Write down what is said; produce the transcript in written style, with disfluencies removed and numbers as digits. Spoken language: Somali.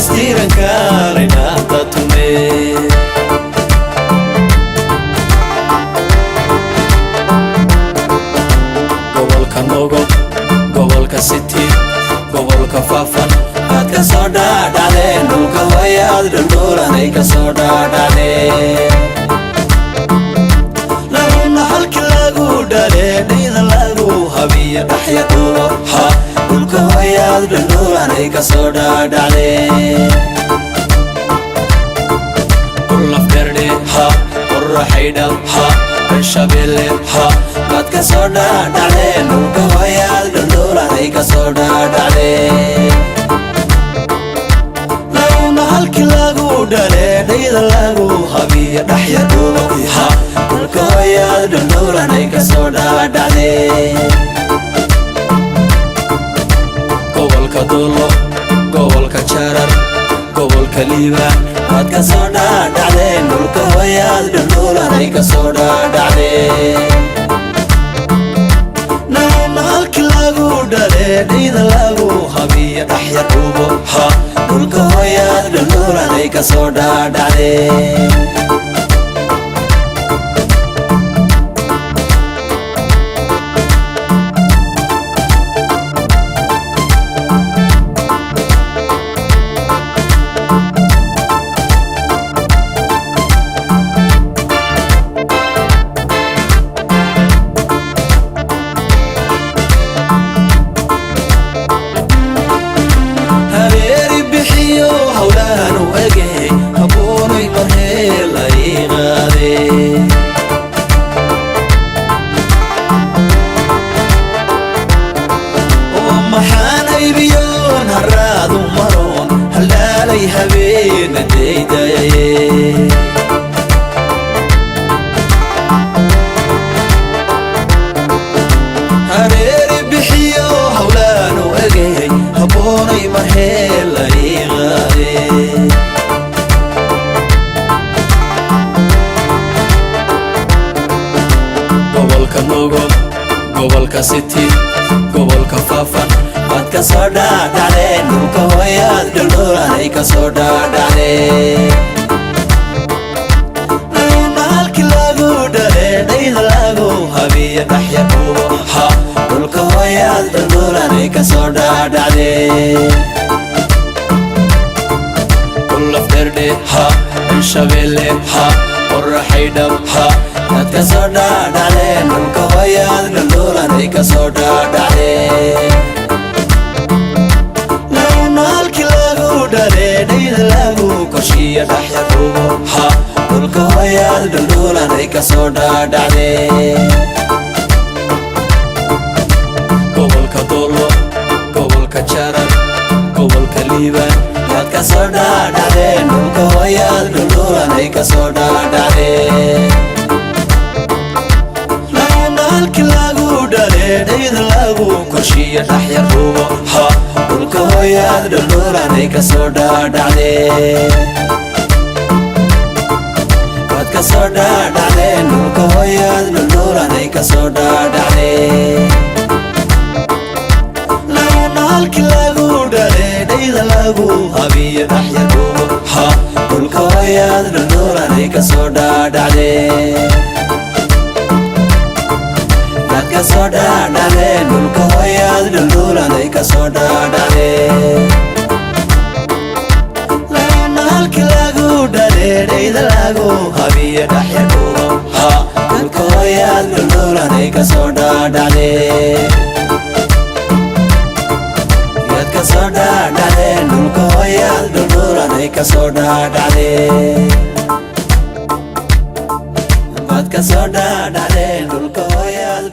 dhammaystiran karayna tatume gobolka Nogob gobolka City gobolka Faafan aad ka soo dhaadhacdeen dhulka hooyaad dhulduulanay ka soo dhaadhacdeen laguna halkii lagu dhaleedhayda lagu habiya dhaxya dhulo ha dhulka hooyaad dhulduulanay ka soo dhaadhacdeen qurlaf dheerdhe ha qurraxaydha ha Shabeelle ha aad ka soo dhaadhacdeen dhulka hooyaad dhulduulanay ka soo dhaadhacdeen laguna halkii lagu dhaleedhayda lagu habiya dhaxya dhulo ha dhulka hooyaad dhulduulanay ka soo dhaadhacdeen gobolka Dolo gobolka Jarar gobolka Liibaan aad ka soo dhaadhacdeen dhulka hooyaad dhulduulanay ka soo dhaadhacdeen laguna halkii lagu dhaleedhayda lagu habiya dhaxya dhulo ha dhulka hooyaad dhulduulanay ka soo dhaadhacdeen gobolka City gobolka Faafan aad ka soo dhaadhacdeen dhulka hooyaad dhulduulanay ka soo dhaadhacdeen laguna halkii lagu dhaleedhayda lagu habiya dhaxya dhulo ha dhulka hooyaad dhulduulanay ka soo dhaadhacdeen qurlaf dheerdhe ha Shabeelle ha qurraxaydha ha aad ka soo dhaadhacdeen dhulka hooyaad dhulduulanay ka soo dhaadhacdeen laguna halkii lagu dhaleedhayda lagu korshiya dhaxya dhulo ha dhulka hooyaad dhulduulanay ka soo dhaadhacdeen gobolka Dolo gobolka Jarar gobolka Liibaan aad ka soo dhaadhacdeen dhulka hooyaad dhulduulanay ka soo dhaadhacdeen halkii lagu dhaleedhayda lagu korshiya dhaxya dhulo ha dhulka hooyaad dhulduulanay ka soo dhaadhacdeen aad ka soo dhaadhacdeen dhulka hooyaad dhulduulanay ka soo dhaadhacdeen laguna halkii lagu dhaleedhayda lagu habiya dhaxya dhulo ha dhulka hooyaad dhulduulanay ka soo dhaadhacdeen ka soo dhaadhacdeen dhulka hooyaad dhulduulanay ka soo dhaadhacdeen laguna halkii lagu dhaleedhayda lagu habiya dhaxya dhulo ha dhulka hooyaad dhulduulanay ka soo dhaadhacdeen yaad ka soo dhaadhacdeen dhulka hooyaad dhulduulanay ka soo dhaadhacdeen aad ka soo dhaadhacdeen dhulka hooyaad